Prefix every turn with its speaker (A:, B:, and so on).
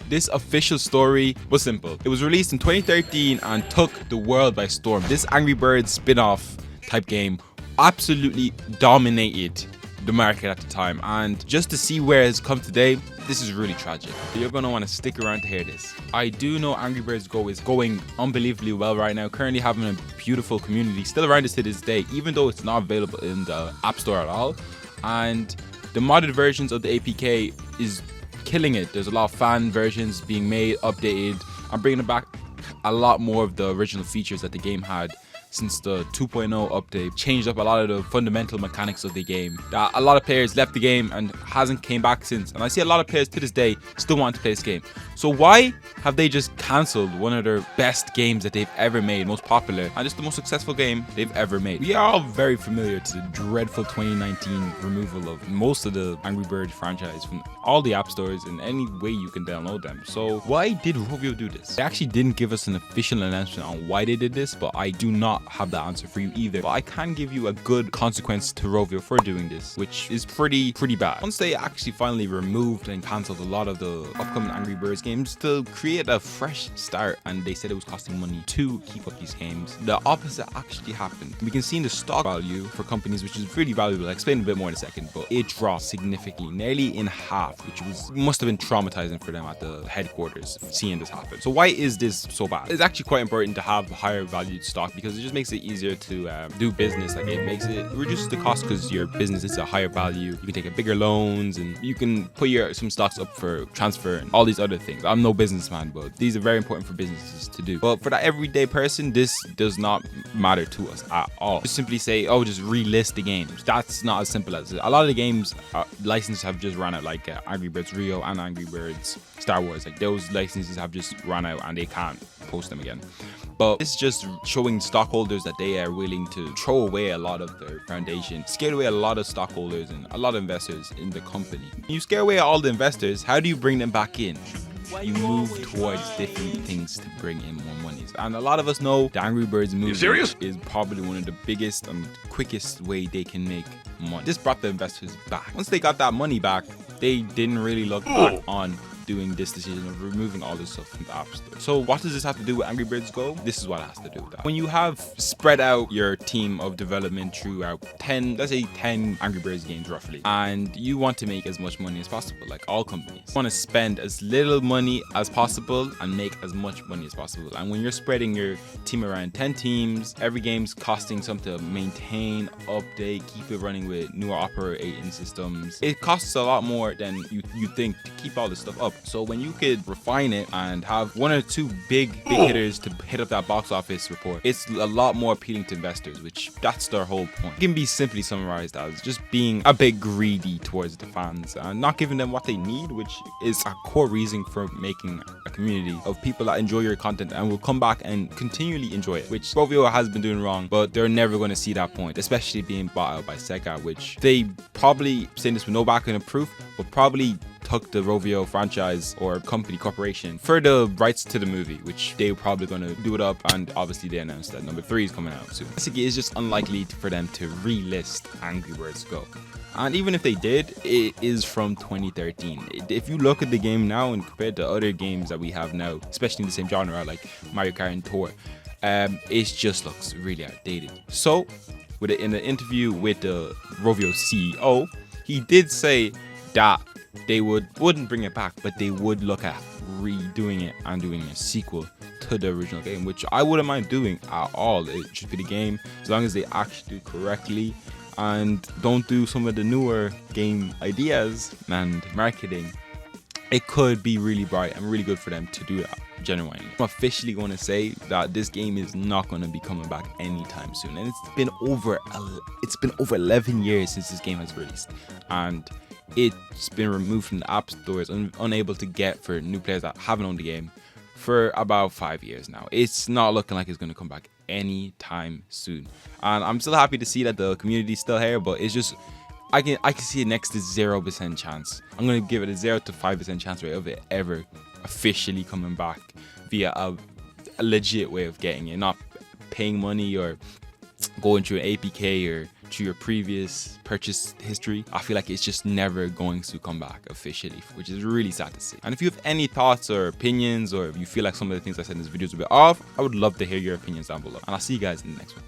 A: This official story was simple. It was released in 2013 and took the world by storm. This Angry Birds spin-off type game absolutely dominated the market at the time, and just to see where it's come today, this is really tragic. You're gonna want to stick around to hear this. I do know Angry Birds Go is going unbelievably well right now, currently having a beautiful community still around us to this day, even though it's not available in the App Store at all. And the modded versions of the APK is killing it. There's a lot of fan versions being made, updated, and bringing back a lot more of the original features that the game had since the 2.0 update. Changed up a lot of the fundamental mechanics of the game that a lot of players left the game and hasn't came back since, and I see a lot of players to this day still want to play this game. So why have they just cancelled one of their best games that they've ever made, most popular, and just the most successful game they've ever made? We are all very familiar to the dreadful 2019 removal of most of the Angry Birds franchise from all the app stores in any way you can download them. So why did Rovio do this? They actually didn't give us an official announcement on why they did this, but I do not have that answer for you either. But I can give you a good consequence to Rovio for doing this, which is pretty bad. Once they actually finally removed and cancelled a lot of the upcoming Angry Birds games to create a fresh start, and they said it was costing money to keep up these games, the opposite actually happened. We can see in the stock value for companies, which is really valuable. I'll explain a bit more in a second, but it dropped significantly, nearly in half, which must have been traumatizing for them at the headquarters seeing this happen. So why is this so bad? It's actually quite important to have higher valued stock because it just makes it easier to do business. Like, it reduces the cost because your business is a higher value. You can take a bigger loans and you can put some stocks up for transfer and all these other things. I'm no businessman, but these are very important for businesses to do. But for that everyday person, this does not matter to us at all. Just simply say, oh, just relist the games. That's not as simple as it. A lot of the games licenses have just run out, like Angry Birds Rio and Angry Birds Star Wars. Like, those licenses have just run out and they can't post them again. But it's just showing stockholders that they are willing to throw away a lot of their foundation, scare away a lot of stockholders and a lot of investors in the company. When you scare away all the investors, how do you bring them back in? You move towards different things to bring in more money. And a lot of us know the Angry Birds movie is probably one of the biggest and quickest way they can make money. This brought the investors back. Once they got that money back, they didn't really look back on doing this decision of removing all this stuff from the App Store. So what does this have to do with Angry Birds Go? This is what it has to do with that. When you have spread out your team of development throughout 10 Angry Birds games roughly, and you want to make as much money as possible, like all companies, you want to spend as little money as possible and make as much money as possible. And when you're spreading your team around 10 teams, every game's costing something to maintain, update, keep it running with newer operating systems. It costs a lot more than you think to keep all this stuff up. So when you could refine it and have one or two big hitters to hit up that box office report, it's a lot more appealing to investors, which that's their whole point. It can be simply summarized as just being a bit greedy towards the fans and not giving them what they need, which is a core reason for making a community of people that enjoy your content and will come back and continually enjoy it, which Rovio has been doing wrong, but they're never going to see that point, especially being bought out by Sega, which they probably, saying this with no background of proof, but probably took the Rovio franchise or corporation for the rights to the movie, which they were probably going to do it up, and obviously they announced that number 3 is coming out soon. Basically, it's just unlikely for them to relist Angry Birds Go. And even if they did, it is from 2013. If you look at the game now and compare it to other games that we have now, especially in the same genre like Mario Kart and Tour, it just looks really outdated. So in an interview with the Rovio CEO, he did say that they wouldn't bring it back, but they would look at redoing it and doing a sequel to the original game, which I wouldn't mind doing at all. It should be the game, as long as they actually do correctly and don't do some of the newer game ideas and marketing. It could be really bright and really good for them to do that, genuinely. I'm officially going to say that this game is not going to be coming back anytime soon, and it's been over 11 years since this game has released, and it's been removed from the app stores and unable to get for new players that haven't owned the game for about 5 years now. It's not looking like it's going to come back anytime soon, and I'm still happy to see that the community's still here, but it's just I can see it next to 0% chance. I'm going to give it a 0 to 5% chance rate of it ever officially coming back via a legit way of getting it, not paying money or going through an APK or to your previous purchase history, I feel like it's just never going to come back officially, which is really sad to see. And if you have any thoughts or opinions, or if you feel like some of the things I said in this video is a bit off, I would love to hear your opinions down below. And I'll see you guys in the next one.